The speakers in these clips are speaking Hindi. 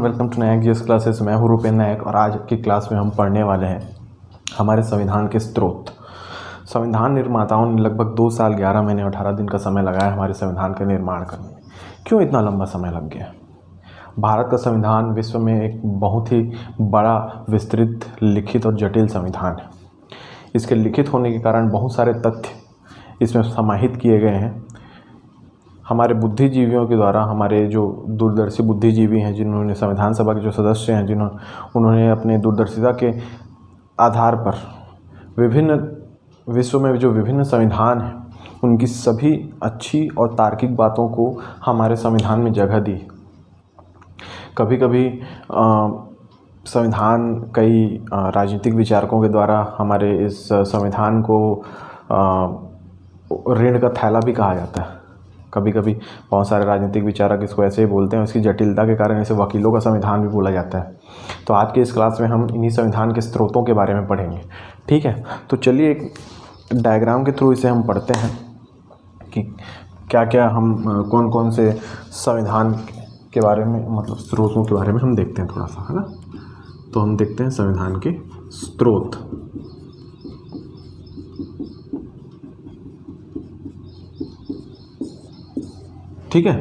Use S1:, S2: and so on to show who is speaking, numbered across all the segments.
S1: Welcome to Nayak GS classes. मैं हूँ रूपेन नायक और आज की क्लास में हम पढ़ने वाले हैं हमारे संविधान के स्रोत। संविधान निर्माताओं ने लगभग 2 साल 11 महीने 18 दिन का समय लगाया हमारे संविधान का निर्माण करने में। क्यों इतना लंबा समय लग गया? भारत का संविधान विश्व में एक बहुत ही बड़ा, विस्तृत, लिखित और जटिल संविधान है। इसके लिखित होने के कारण बहुत सारे तथ्य इसमें समाहित किए गए हैं। हमारे बुद्धिजीवियों के द्वारा, हमारे जो दूरदर्शी बुद्धिजीवी हैं, जिन्होंने संविधान सभा के जो सदस्य हैं, उन्होंने अपने दूरदर्शिता के आधार पर विभिन्न विश्व में जो विभिन्न संविधान हैं उनकी सभी अच्छी और तार्किक बातों को हमारे संविधान में जगह दी। कभी कभी संविधान कई राजनीतिक विचारकों के द्वारा हमारे इस संविधान को ऋण का थैला भी कहा जाता है। कभी कभी बहुत सारे राजनीतिक विचारक इसको ऐसे ही बोलते हैं। इसकी जटिलता के कारण इसे वकीलों का संविधान भी बोला जाता है। तो आज के इस क्लास में हम इन्हीं संविधान के स्रोतों के बारे में पढ़ेंगे। ठीक है, तो चलिए एक डायग्राम के थ्रू इसे हम पढ़ते हैं कि क्या क्या हम कौन कौन से संविधान के बारे में, मतलब स्रोतों के बारे में हम देखते हैं थोड़ा सा, है ना। तो हम देखते हैं संविधान के स्रोत। ठीक है,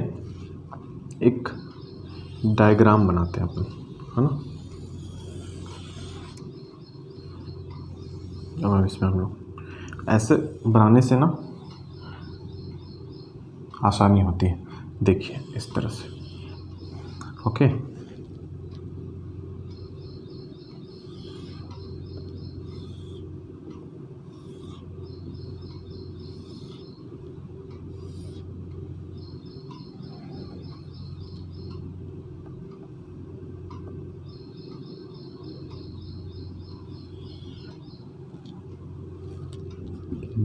S1: एक डायग्राम बनाते हैं अपन, है ना। अब इसमें हम लोग ऐसे बनाने से ना आसानी होती है। देखिए इस तरह से, okay.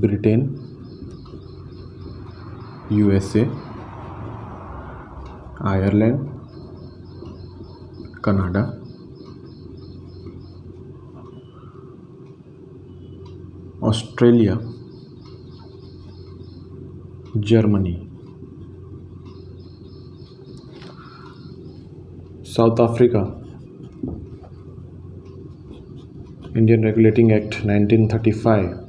S1: Britain, USA, Ireland, Canada, Australia, Germany, south Africa, Indian regulating act 1935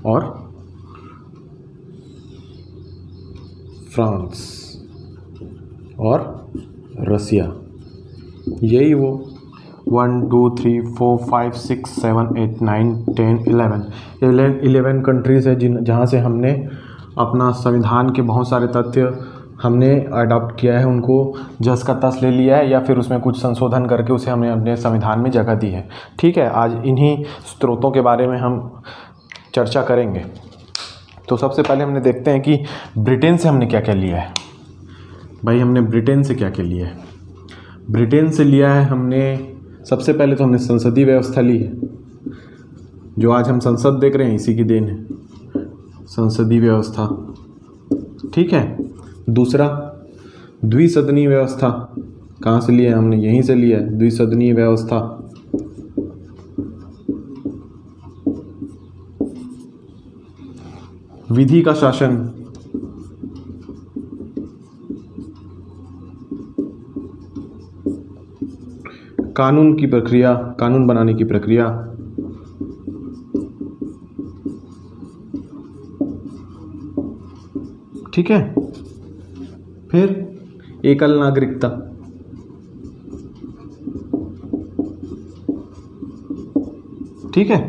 S1: और फ्रांस और रसिया। यही वो 1 2 3 4 5 6 7 8 9 10 11 कंट्रीज़ है जहाँ से हमने अपना संविधान के बहुत सारे तथ्य हमने अडॉप्ट किया है, उनको जस का तस ले लिया है या फिर उसमें कुछ संशोधन करके उसे हमने अपने संविधान में जगह दी है। ठीक है, आज इन्हीं स्रोतों के बारे में हम चर्चा करेंगे। तो सबसे पहले हमने देखते हैं कि ब्रिटेन से हमने क्या क्या लिया है। भाई हमने ब्रिटेन से क्या क्या लिया है? ब्रिटेन से लिया है हमने, सबसे पहले तो हमने संसदीय व्यवस्था ली है। जो आज हम संसद देख रहे हैं इसी की देन है, संसदीय व्यवस्था। ठीक है, दूसरा द्विसदनीय व्यवस्था। कहाँ से लिया है हमने? यहीं से लिया है, द्विसदनीय व्यवस्था। विधि का शासन, कानून की प्रक्रिया, कानून बनाने की प्रक्रिया, ठीक है। फिर एकल नागरिकता, ठीक है,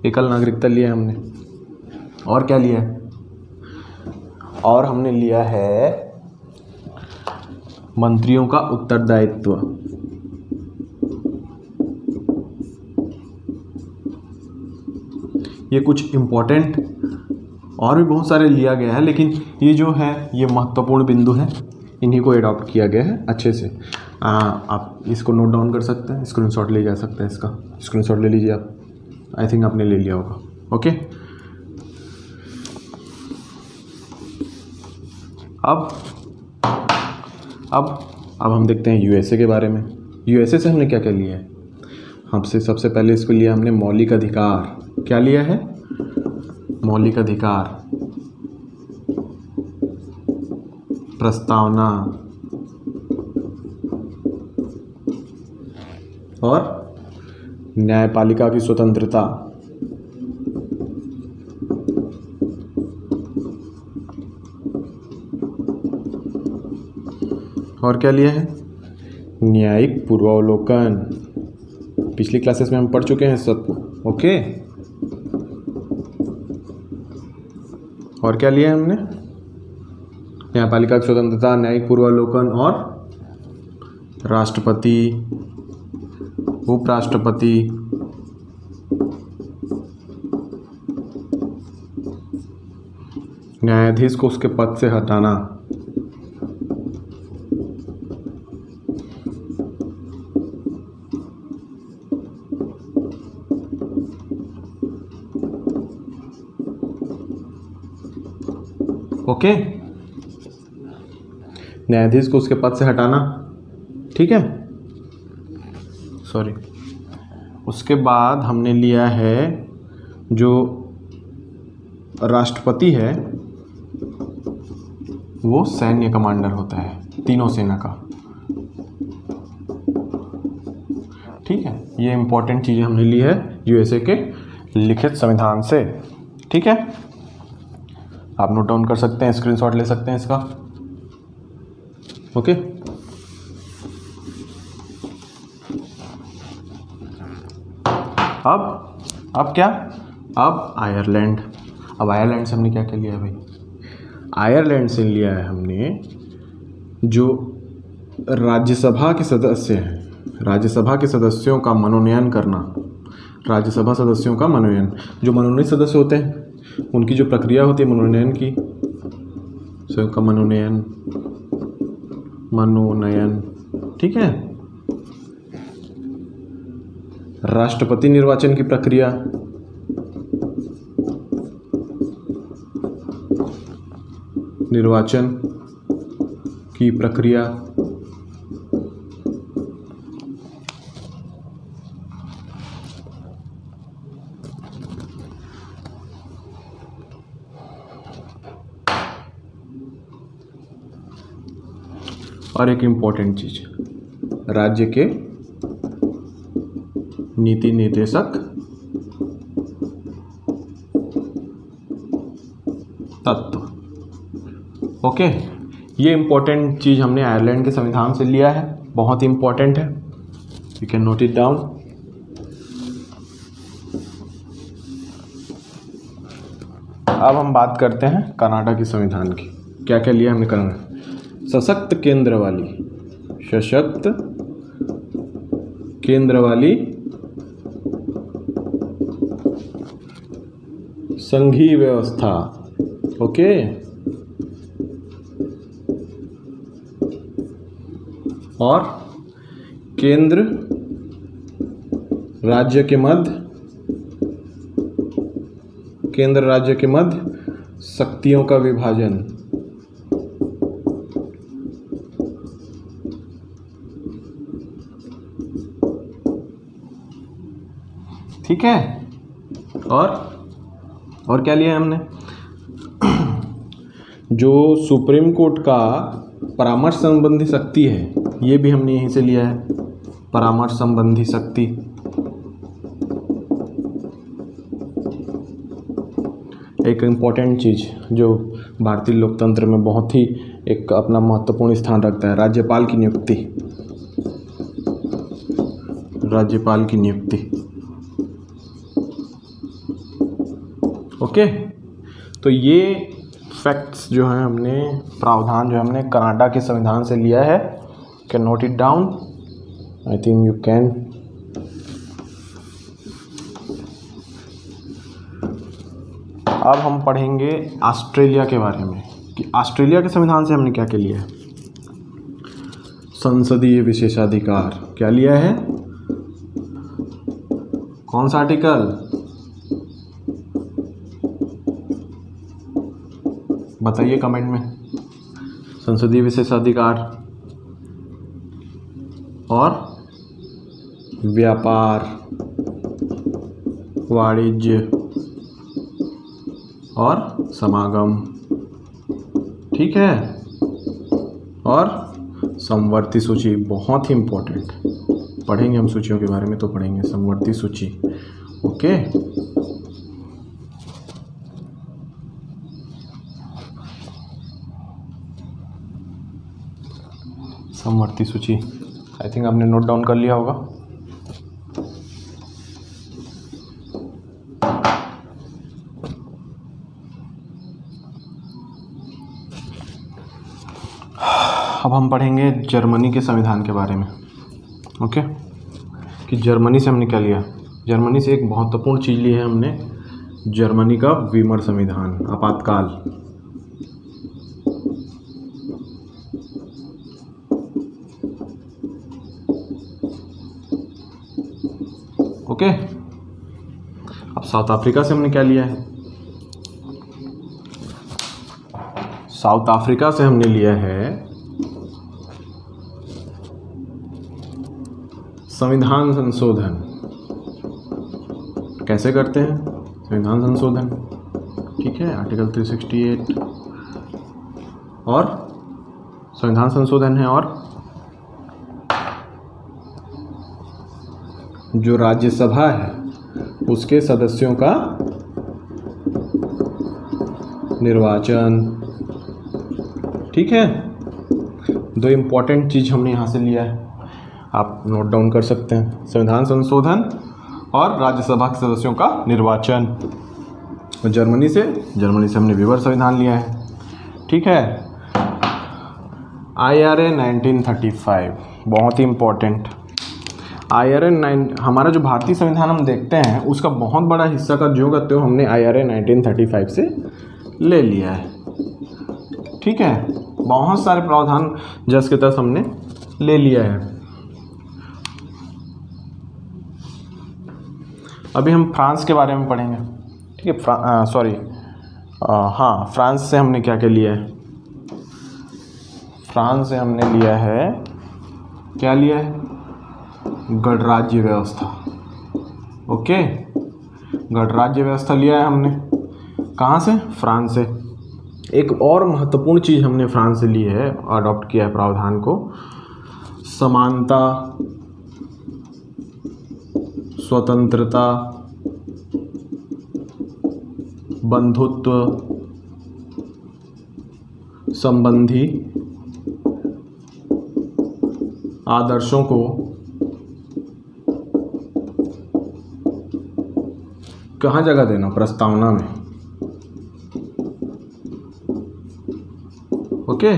S1: एकल नागरिकता लिया हमने। और क्या लिया है? और हमने लिया है मंत्रियों का उत्तरदायित्व। ये कुछ इम्पोर्टेंट और भी बहुत सारे लिया गया है, लेकिन ये जो है ये महत्वपूर्ण बिंदु है, इन्हीं को एडॉप्ट किया गया है अच्छे से। आप इसको नोट डाउन कर सकते हैं, स्क्रीनशॉट ले जा सकते हैं। इसका स्क्रीनशॉट ले लीजिए आप। आई थिंक आपने ले लिया होगा। ओके, अब हम देखते हैं यूएसए के बारे में। यूएसए से हमने क्या क्या लिया है? हमसे सबसे पहले इसको लिया हमने मौलिक अधिकार। क्या लिया है? मौलिक अधिकार, प्रस्तावना, और न्यायपालिका की स्वतंत्रता। और क्या लिया है? न्यायिक पूर्वावलोकन। पिछली क्लासेस में हम पढ़ चुके हैं सबको। ओके, और क्या लिया है हमने? न्यायपालिका की स्वतंत्रता, न्यायिक पूर्वावलोकन और राष्ट्रपति, उपराष्ट्रपति, न्यायाधीश को उसके पद से हटाना। ओके, न्यायाधीश को उसके पद से हटाना। ठीक है, सॉरी। उसके बाद हमने लिया है जो राष्ट्रपति है वो सैन्य कमांडर होता है तीनों सेना का। ठीक है, ये इंपॉर्टेंट चीज़ें हमने ली है यूएसए के लिखित संविधान से। ठीक है, आप नोट डाउन कर सकते हैं, स्क्रीनशॉट ले सकते हैं इसका। ओके, अब क्या? अब आयरलैंड। अब आयरलैंड से हमने क्या क्या लिया है भाई? आयरलैंड से लिया है हमने जो राज्यसभा के सदस्य हैं, राज्यसभा के सदस्यों का मनोनयन करना। राज्यसभा सदस्यों का मनोनयन, जो मनोनीत सदस्य होते हैं उनकी जो प्रक्रिया होती है मनोनयन की, स्वयं का मनोनयन। ठीक है, राष्ट्रपति निर्वाचन की प्रक्रिया, और एक इम्पोर्टेंट चीज, राज्य के नीति निर्देशक तत्व। ओके, ये इम्पोर्टेंट चीज हमने आयरलैंड के संविधान से लिया है, बहुत ही इम्पोर्टेंट है, you can note it down. अब हम बात करते हैं कनाडा के संविधान की। क्या क्या लिया हमने कनाडा? सशक्त केंद्र वाली संघीय व्यवस्था। ओके, और केंद्र राज्य के मध्य शक्तियों का विभाजन। ठीक है, और क्या लिया हमने? जो सुप्रीम कोर्ट का परामर्श संबंधी शक्ति है, ये भी हमने यहीं से लिया है, परामर्श संबंधी शक्ति। एक इम्पॉर्टेंट चीज़ जो भारतीय लोकतंत्र में बहुत ही एक अपना महत्वपूर्ण स्थान रखता है, राज्यपाल की नियुक्ति। ओके, तो ये फैक्ट्स जो हैं हमने, प्रावधान जो हमने कनाडा के संविधान से लिया है, can note it down, I think you can. अब हम पढ़ेंगे ऑस्ट्रेलिया के बारे में कि ऑस्ट्रेलिया के संविधान से हमने क्या क्या लिया है। संसदीय विशेषाधिकार क्या लिया है? कौन सा आर्टिकल? बताइए कमेंट में। संसदीय विशेषाधिकार और व्यापार, वाणिज्य और समागम। ठीक है, और समवर्ती सूची बहुत ही इम्पोर्टेंट। पढ़ेंगे हम सूचियों के बारे में, तो पढ़ेंगे समवर्ती सूची। ओके, समवर्ती सूची आई थिंक आपने नोट डाउन कर लिया होगा। अब हम पढ़ेंगे जर्मनी के संविधान के बारे में। ओके, कि जर्मनी से हमने क्या लिया। जर्मनी से एक महत्वपूर्ण चीज़ ली है हमने, जर्मनी का वीमर संविधान, आपातकाल। ओके, अब साउथ अफ्रीका से हमने क्या लिया है। साउथ अफ्रीका से हमने लिया है संविधान संशोधन। कैसे करते हैं संविधान संशोधन, ठीक है, आर्टिकल 368 और संविधान संशोधन है, और जो राज्यसभा है उसके सदस्यों का निर्वाचन। ठीक है, दो इम्पॉर्टेंट चीज़ हमने यहाँ से लिया है, आप नोट डाउन कर सकते हैं, संविधान संशोधन और राज्यसभा के सदस्यों का निर्वाचन। और जर्मनी से हमने वीमर संविधान लिया है। ठीक है, IRA 1935 बहुत ही इम्पोर्टेंट। IRA 9 हमारा जो भारतीय संविधान हम देखते हैं उसका बहुत बड़ा हिस्सा का जो कहते हो हमने IRA 1935 से ले लिया है। ठीक है, बहुत सारे प्रावधान जस के तस हमने ले लिया है। अभी हम फ्रांस के बारे में पढ़ेंगे। ठीक है, फ्रांस से हमने क्या क्या लिया है। फ्रांस से हमने लिया है, क्या लिया है, गणराज्य व्यवस्था। ओके, गणराज्य व्यवस्था लिया है हमने, कहाँ से, फ्रांस से। एक और महत्वपूर्ण चीज़ हमने फ्रांस से ली है, अडॉप्ट किया है प्रावधान को, समानता, स्वतंत्रता, बंधुत्व संबंधी आदर्शों को कहाँ जगह देना, प्रस्तावना में। ओके,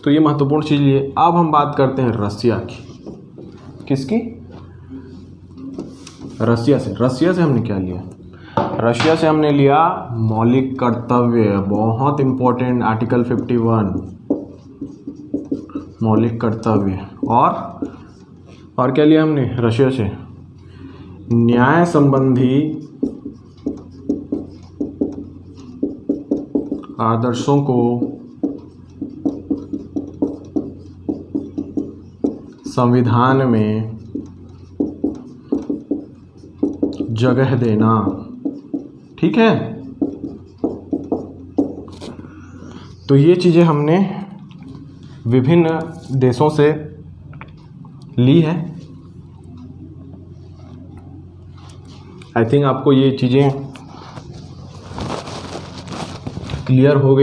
S1: तो ये महत्वपूर्ण चीज़ है। अब हम बात करते हैं रसिया की। किसकी, रसिया से हमने क्या लिया। रशिया से हमने लिया मौलिक कर्तव्य, बहुत इंपॉर्टेंट, आर्टिकल 51 मौलिक कर्तव्य। और क्या लिया हमने रशिया से, न्याय संबंधी आदर्शों को संविधान में जगह देना। ठीक है, तो ये चीज़ें हमने विभिन्न देशों से ली है। आई थिंक आपको ये चीज़ें क्लियर हो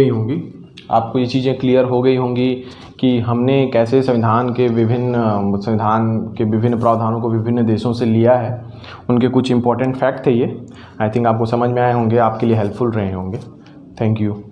S1: गई होंगी। कि हमने कैसे संविधान के विभिन्न प्रावधानों को विभिन्न देशों से लिया है। उनके कुछ इंपॉर्टेंट फैक्ट थे ये, आई थिंक आपको समझ में आए होंगे, आपके लिए हेल्पफुल रहे होंगे। Thank you.